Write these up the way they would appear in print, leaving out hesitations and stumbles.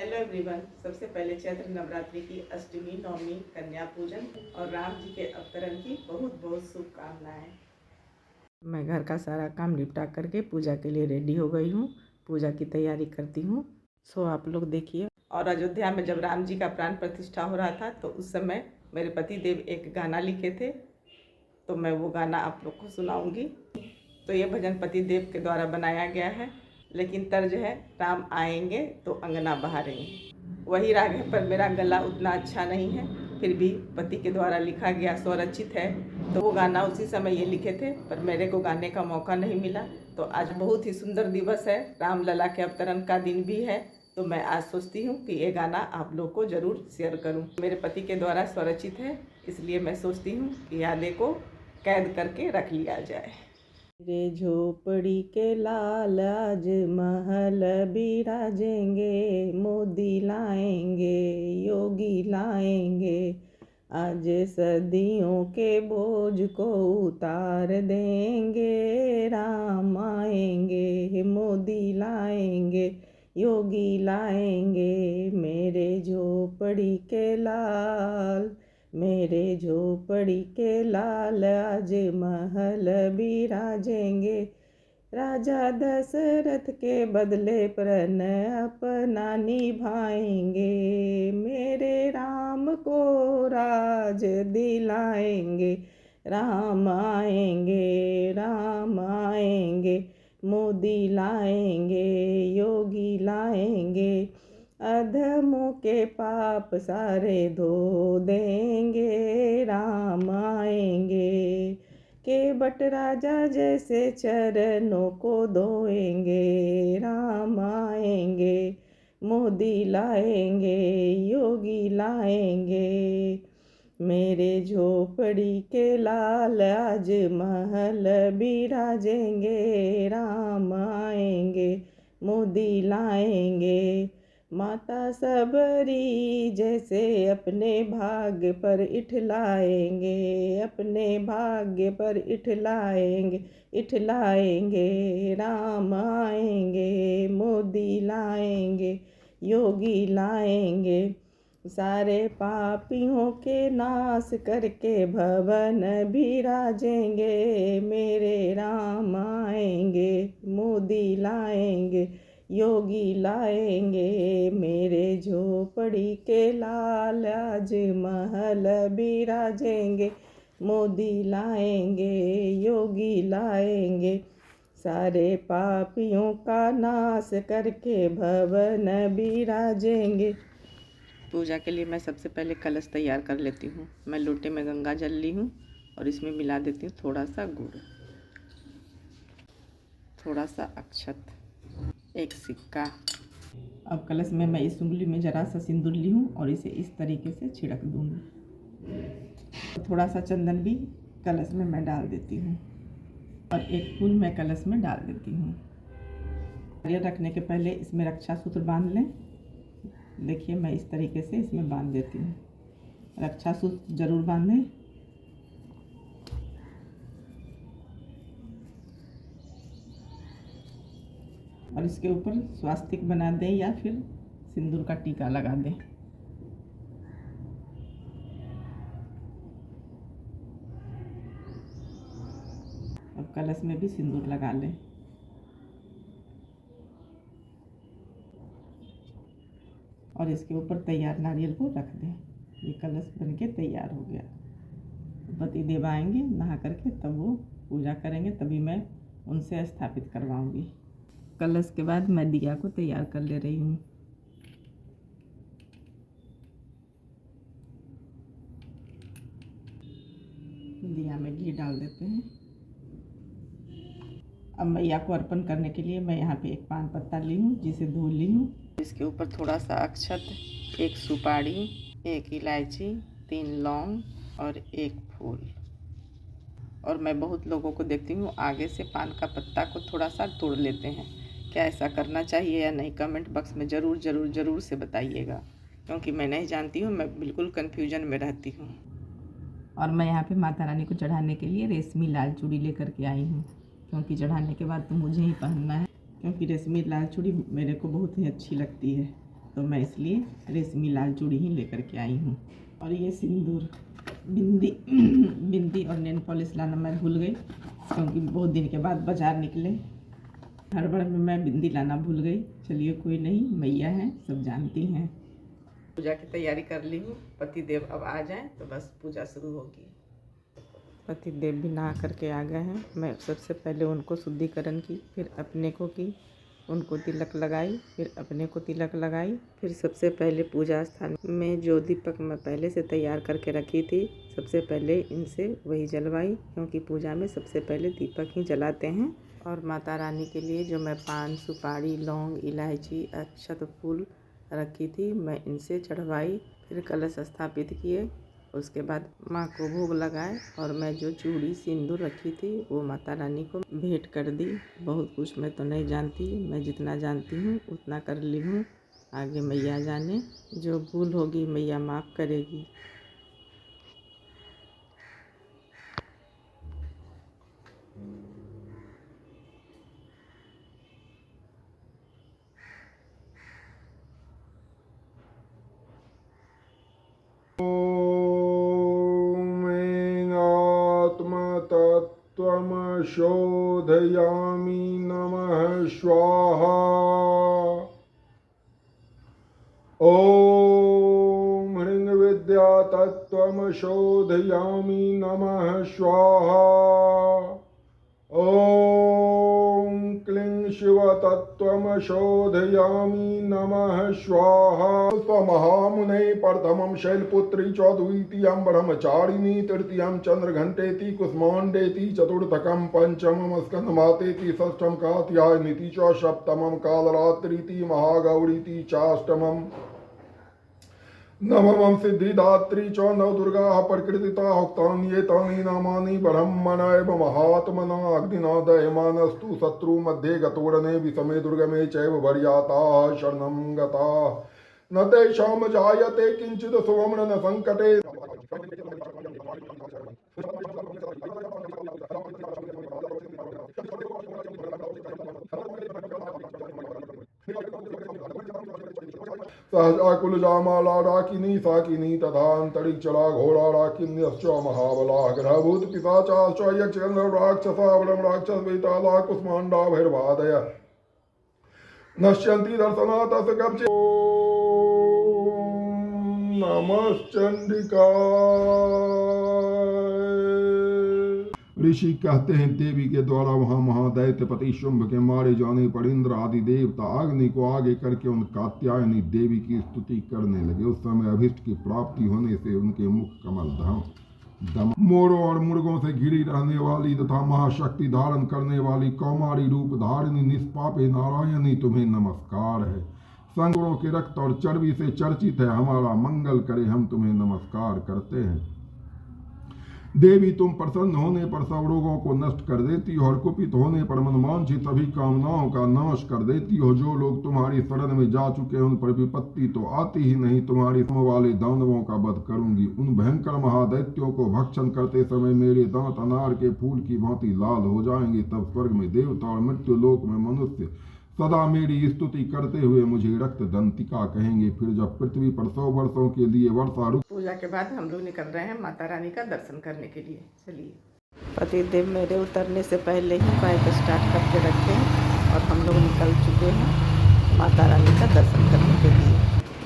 Hello everyone. सबसे पहले चैत्र नवरात्रि की अष्टमी, नवमी, कन्या पूजन और राम जी के अवतरण की बहुत बहुत शुभकामनाएं। मैं घर का सारा काम निपटा करके पूजा के लिए रेडी हो गई हूँ। पूजा की तैयारी करती हूँ। सो आप लोग देखिए। और अयोध्या में जब राम जी का प्राण प्रतिष्ठा हो रहा था तो उस समय मेरे पति देव एक गाना लिखे थे, तो मैं वो गाना आप लोग को सुनाऊंगी। तो ये भजन पति देव के द्वारा बनाया गया है, लेकिन तर्ज है राम आएंगे तो अंगना बहारेंगे। वही राग है पर मेरा गला उतना अच्छा नहीं है, फिर भी पति के द्वारा लिखा गया स्वरचित है, तो वो गाना उसी समय ये लिखे थे पर मेरे को गाने का मौका नहीं मिला। तो आज बहुत ही सुंदर दिवस है, राम लला के अवतरण का दिन भी है, तो मैं आज सोचती हूँ कि ये गाना आप लोग को ज़रूर शेयर करूँ। मेरे पति के द्वारा स्वरचित है, इसलिए मैं सोचती हूँ कि यादें को कैद करके रख लिया जाए। मेरे झोपड़ी के लाल आज महल बिराजेंगे, मोदी लाएंगे, योगी लाएंगे, आज सदियों के बोझ को उतार देंगे। राम आएंगे, मोदी लाएंगे, योगी लाएंगे, मेरे झोपड़ी के लाल, मेरे झोपड़ी के लाल आज महल बिराजेंगे। राजा दशरथ के बदले प्रण अपना निभाएंगे, मेरे राम को राज दिलाएंगे। राम आएंगे, राम आएंगे, मोदी लाएंगे, योगी लाएंगे, अधमों के पाप सारे धो देंगे। राम आएंगे, केवट राजा जैसे चरणों को धोएंगे। राम आएंगे, मोदी लाएंगे, योगी लाएंगे, मेरे झोपड़ी के लाल आज महल बिराजेंगे। राम आएंगे, मोदी लाएंगे, माता सबरी जैसे अपने भाग्य पर इठलाएंगे, अपने भाग्य पर इठलाएंगे, इठलाएंगे। राम आएंगे, मोदी लाएंगे, योगी लाएंगे, सारे पापियों के नाश करके भवन बिराजेंगे। मेरे राम आएंगे, मोदी लाएंगे, योगी लाएंगे, मेरे झोपड़ी के लाल आज महल बिराजेंगे। मोदी लाएंगे, योगी लाएंगे, सारे पापियों का नाश करके भवन बिराजेंगे। पूजा के लिए मैं सबसे पहले कलश तैयार कर लेती हूँ। मैं लोटे में गंगा जल ली हूँ और इसमें मिला देती हूँ थोड़ा सा गुड़, थोड़ा सा अक्षत, एक सिक्का। अब कलश में मैं इस उंगली में जरा सा सिंदूर ली हूँ और इसे इस तरीके से छिड़क दूँगी। थोड़ा सा चंदन भी कलश में मैं डाल देती हूँ और एक फूल मैं कलश में डाल देती हूँ। नारियल रखने के पहले इसमें रक्षा सूत्र बांध लें। देखिए मैं इस तरीके से इसमें बांध देती हूँ। रक्षा सूत्र जरूर बांधें। और इसके ऊपर स्वास्तिक बना दें या फिर सिंदूर का टीका लगा दें। अब कलश में भी सिंदूर लगा लें। और इसके ऊपर तैयार नारियल को रख दें। ये कलश बनके तैयार हो गया। पति देव आएंगे नहा करके, तब वो पूजा करेंगे, तभी मैं उनसे स्थापित करवाऊंगी। कलश के बाद मैं दिया को तैयार कर ले रही हूँ। दिया में घी डाल देते हैं। अब मैया को अर्पण करने के लिए मैं यहाँ पे एक पान पत्ता ली हूँ, जिसे धो ली हूँ। इसके ऊपर थोड़ा सा अक्षत, एक सुपारी, एक इलायची, 3 लौंग और एक फूल। और मैं बहुत लोगों को देखती हूँ आगे से पान का पत्ता को थोड़ा सा तोड़ लेते हैं। क्या ऐसा करना चाहिए या नहीं, कमेंट बॉक्स में ज़रूर ज़रूर ज़रूर से बताइएगा, क्योंकि मैं नहीं जानती हूँ, मैं बिल्कुल कन्फ्यूजन में रहती हूँ। और मैं यहाँ पे माता रानी को चढ़ाने के लिए रेशमी लाल चूड़ी लेकर के आई हूँ, क्योंकि चढ़ाने के बाद तो मुझे ही पहनना है, क्योंकि रेशमी लाल चूड़ी मेरे को बहुत ही अच्छी लगती है। तो मैं इसलिए रेशमी लाल चूड़ी ही लेकर के आई हूँ। और ये सिंदूर, बिंदी बिंदी और नेल पॉलिश लाना मैं भूल गई, क्योंकि बहुत दिन के बाद बाज़ार निकले। हड़बड़ में मैं बिंदी लाना भूल गई। चलिए कोई नहीं, मैया हैं, सब जानती हैं। पूजा की तैयारी कर ली हूँ। पति देव अब आ जाएं तो बस पूजा शुरू होगी। पति देव भी नहा करके आ गए हैं। मैं सबसे पहले उनको शुद्धिकरण की, फिर अपने को की, उनको तिलक लगाई, फिर अपने को तिलक लगाई। फिर सबसे पहले पूजा स्थान में जो दीपक मैं पहले से तैयार करके रखी थी, सबसे पहले इनसे वही जलवाई, क्योंकि पूजा में सबसे पहले दीपक ही जलाते हैं। और माता रानी के लिए जो मैं पान, सुपारी, लौंग, इलायची, अक्षत, फूल रखी थी, मैं इनसे चढ़वाई। फिर कलश स्थापित किए। उसके बाद माँ को भोग लगाए और मैं जो चूड़ी सिंदूर रखी थी वो माता रानी को भेंट कर दी। बहुत कुछ मैं तो नहीं जानती, मैं जितना जानती हूँ उतना कर ली हूँ। आगे मैया जाने, जो भूल होगी मैया माफ़ करेगी। शोधयामि नमः स्वाहा। ॐ ह्रीं विद्या तत्त्वं शोधयामि नमः स्वाहा। ॐ क्लीं शिवतत्त्वं शोधयामि नमः स्वाहा। स्वमहामुने प्रथमं शैलपुत्री च द्वितीयं ब्रह्मचारिणी तृतीयं चंद्रघंटेति कुष्मांडेति चतुर्थकं पंचमं स्कंदमातेति षष्ठं कात्यायनीति च सप्तमं कालरात्रीति महागौरीति चाष्टमं नवमं सिद्धिदात्री च नवदुर्गाः प्रकृतिता उक्तानि एतानि नामानि ब्रह्मणैव महात्मना अग्निना दह्यमानस्तु शत्रु मध्ये गतोरणे विषमे दुर्गमे चैव वर्याताः शरणं गताः न तेषां जायते किंचित् सुवम्र न संकटे। सहजाकुल जामाला डाकिनी साकिनी तथा अंतरिक्षला घोड़ा डाकिन्यश्च महाबला ग्रहभूत पिशाचाश्च यक्षगन्धर्व राक्षसा वरं राक्षस वेताला कुष्मांडा भैरवादय नश्यन्ति दर्शनात् कवचे। नमश्चंडिका। ऋषि कहते हैं देवी के द्वारा वहां महादैत्यपति शुंभ के मारे जाने पर इंद्र आदि देवता अग्नि को आगे करके उन कात्यायनी देवी की स्तुति करने लगे। उस समय अभिष्ट की प्राप्ति होने से उनके मुख कमल दम मोरों और मुर्गों से घिरी रहने वाली तथा महाशक्ति धारण करने वाली कौमारी रूप धारिणी निष्पापे नारायणी तुम्हें नमस्कार है। संगरों के रक्त और चर्बी से चर्चित है, हमारा मंगल करे, हम तुम्हें नमस्कार करते हैं। देवी तुम प्रसन्न होने पर सब रोगों को नष्ट कर देती हो और कुपित होने पर मनवांछित सभी कामनाओं का नाश कर देती हो। जो लोग तुम्हारी शरण में जा चुके हैं उन पर विपत्ति तो आती ही नहीं। तुम्हारी सम वाले दानवों का वध करूंगी। उन भयंकर महादैत्यों को भक्षण करते समय मेरे दांत अनार के फूल की भांति लाल हो जाएंगे। तब स्वर्ग में देवता और मृत्यु लोक में मनुष्य सदा मेरी स्तुति करते हुए मुझे रक्त दंतिका कहेंगे। फिर जब पृथ्वी पर 100 वर्षों के लिए वर्षा रुक। पूजा के बाद हम लोग निकल रहे हैं माता रानी का दर्शन करने के लिए। चलिए। पति देव मेरे उतरने से पहले ही बाइक स्टार्ट करके रखे और हम लोग निकल चुके हैं माता रानी का दर्शन करने के लिए।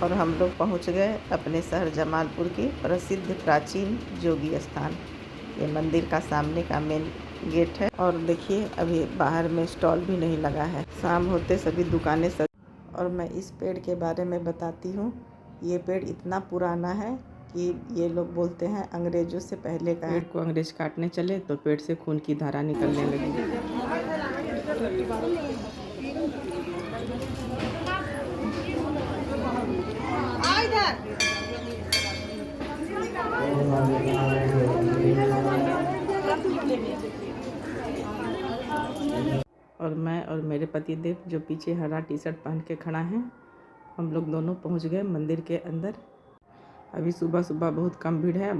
और हम लोग पहुंच गए अपने शहर जमालपुर की प्रसिद्ध प्राचीन जोगी स्थान। ये मंदिर का सामने का मेन गेट है। और देखिए अभी बाहर में स्टॉल भी नहीं लगा है, शाम होते सभी दुकानें सज। और मैं इस पेड़ के बारे में बताती हूँ। ये पेड़ इतना पुराना है कि ये लोग बोलते हैं अंग्रेजों से पहले का। पेड़ को अंग्रेज काटने चले तो पेड़ से खून की धारा निकलने लगी। और मैं और मेरे पति देव जो पीछे हरा टी शर्ट पहन के खड़ा है, हम लोग दोनों पहुंच गए मंदिर के अंदर। अभी सुबह सुबह बहुत कम भीड़ है।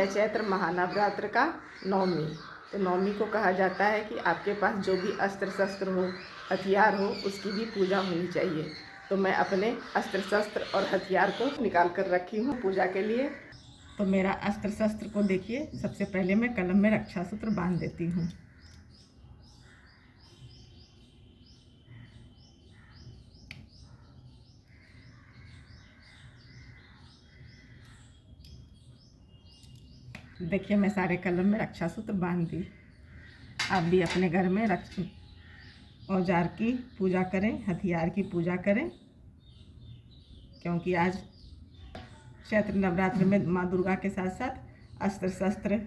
है चैत्र महानवरात्र का नवमी। तो नवमी को कहा जाता है कि आपके पास जो भी अस्त्र शस्त्र हो, हथियार हो, उसकी भी पूजा होनी चाहिए। तो मैं अपने अस्त्र शस्त्र और हथियार को निकाल कर रखी हूँ पूजा के लिए। तो मेरा अस्त्र शस्त्र को देखिए, सबसे पहले मैं कलम में रक्षा सूत्र बांध देती हूँ। देखिए मैं सारे कलम में रक्षा सूत्र बांध दी। आप भी अपने घर में औजार की पूजा करें, हथियार की पूजा करें, क्योंकि आज चैत्र नवरात्र में माँ दुर्गा के साथ साथ अस्त्र शस्त्र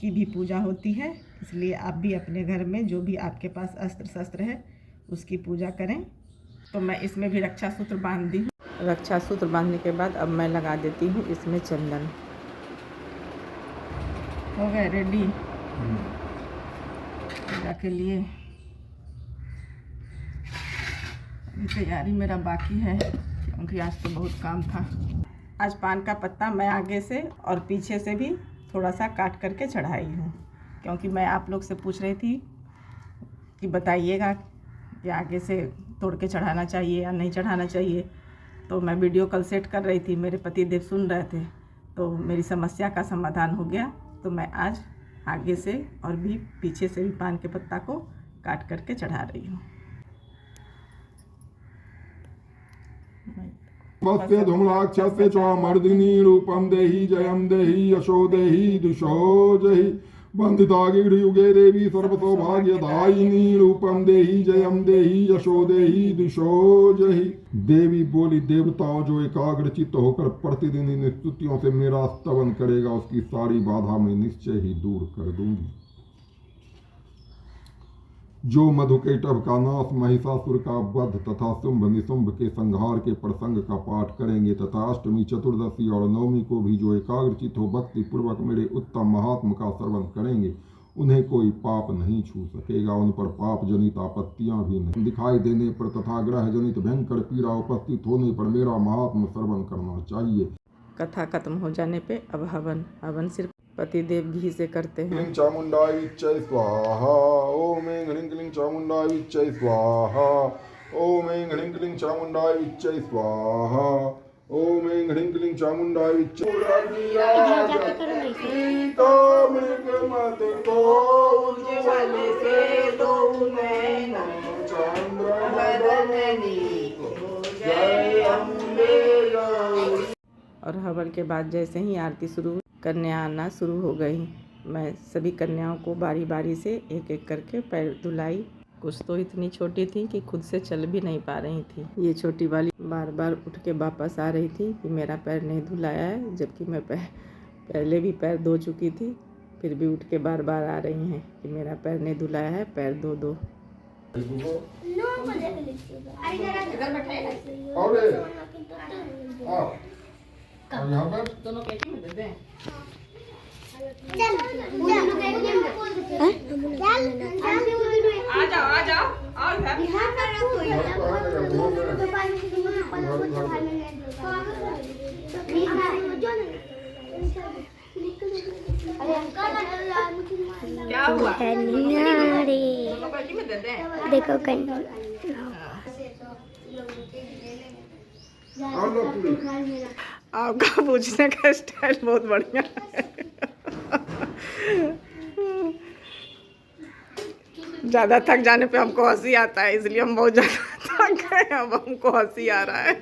की भी पूजा होती है। इसलिए आप भी अपने घर में जो भी आपके पास अस्त्र शस्त्र है उसकी पूजा करें। तो मैं इसमें भी रक्षा सूत्र बांध दी हूँ। रक्षा सूत्र बांधने के बाद अब मैं लगा देती हूँ इसमें चंदन। हो गए रेडी पूजा के लिए। तैयारी मेरा बाकी है क्योंकि आज तो बहुत काम था। आज पान का पत्ता मैं आगे से और पीछे से भी थोड़ा सा काट करके चढ़ाई हूँ, क्योंकि मैं आप लोग से पूछ रही थी कि बताइएगा कि आगे से तोड़ के चढ़ाना चाहिए या नहीं चढ़ाना चाहिए। तो मैं वीडियो कॉल सेट कर रही थी, मेरे पति देव सुन रहे थे, तो मेरी समस्या का समाधान हो गया। तो मैं आज आगे से और भी पीछे से भी पान के पत्ता को काट करके चढ़ा रही हूँ। मत्स्य धूम्राक्षस्य च मर्दिनी रूपम देहि जयम देहि यशो देहि दिशो जहि वंदिता युगे देवी सर्व सौभाग्यदायिनी रूपम देहि जयम देहि यशो देहि दिशो जहि। देवी बोली, देवताओं जो एकाग्र चित्त होकर प्रतिदिन इन स्तुतियों से मेरा स्तवन करेगा उसकी सारी बाधा मैं निश्चय ही दूर कर दूंगी। जो मधुकैटभ का नाश, महिषासुर का वध तथा शुंभ निशुंभ के संहार के प्रसंग का पाठ करेंगे तथा अष्टमी, चतुर्दशी और नवमी को भी जो एकाग्रचित हो भक्ति पूर्वक मेरे उत्तम महात्म का श्रवण करेंगे, उन्हें कोई पाप नहीं छू सकेगा। उन पर पाप जनित आपत्तियां भी नहीं दिखाई देने पर तथा ग्रह जनित भयंकर पीड़ा उपस्थित होने पर मेरा महात्म श्रवण करना चाहिए। कथा खत्म हो जाने पे अब हवन सिर्फ पतिदेव घी से करते हैं। क्लीं चामुंडाय विच्चै स्वाहा, ओम ऐं ह्रीं क्लीं चामुंडाय विच्चै स्वाहा, ओम ऐं ह्रीं क्लीं चामुंडाय विच्चै स्वाहा, ओम ऐं ह्रीं क्लीं चामुंडाय विच्चै। और हवन के बाद जैसे ही आरती शुरू, कन्या आना शुरू हो गई। मैं सभी कन्याओं को बारी बारी से एक एक करके पैर धुलाई। कुछ तो इतनी छोटी थी कि खुद से चल भी नहीं पा रही थी। ये छोटी वाली बार बार उठ के वापस आ रही थी कि मेरा पैर नहीं धुलाया है, जबकि मैं पहले भी पैर धो चुकी थी, फिर भी उठ के बार बार आ रही हैं कि मेरा पैर नहीं धुलाया है, पैर धो दो। यहाँ पर दोनों केटी में दे दें। आ जाओ और क्या हुआ? देखो आपका पूछने का स्टाइल बहुत बढ़िया है। ज़्यादा थक जाने पे हमको हंसी आता है, इसलिए हम बहुत ज़्यादा थक गए, अब हमको हंसी आ रहा है।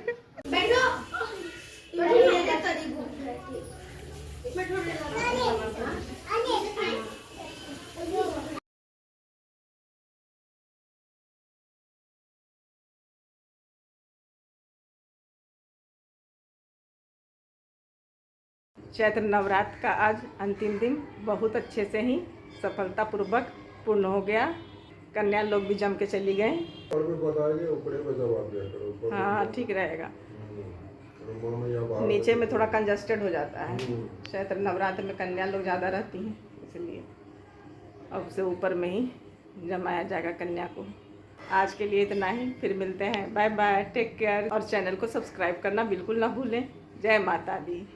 चैत्र नवरात्र का आज अंतिम दिन बहुत अच्छे से ही सफलतापूर्वक पूर्ण हो गया। कन्या लोग भी जम के चली गए। और भी बताइए, ऊपर में जवाब दिया करो। हाँ ठीक रहेगा। नीचे में थोड़ा कंजस्टेड हो जाता है, चैत्र नवरात्र में कन्या लोग ज़्यादा रहती हैं, इसलिए अब से ऊपर में ही जमाया जाएगा कन्या को। आज के लिए इतना ही, फिर मिलते हैं। Bye bye, take care. और चैनल को सब्सक्राइब करना बिल्कुल ना भूलें। जय माता दी।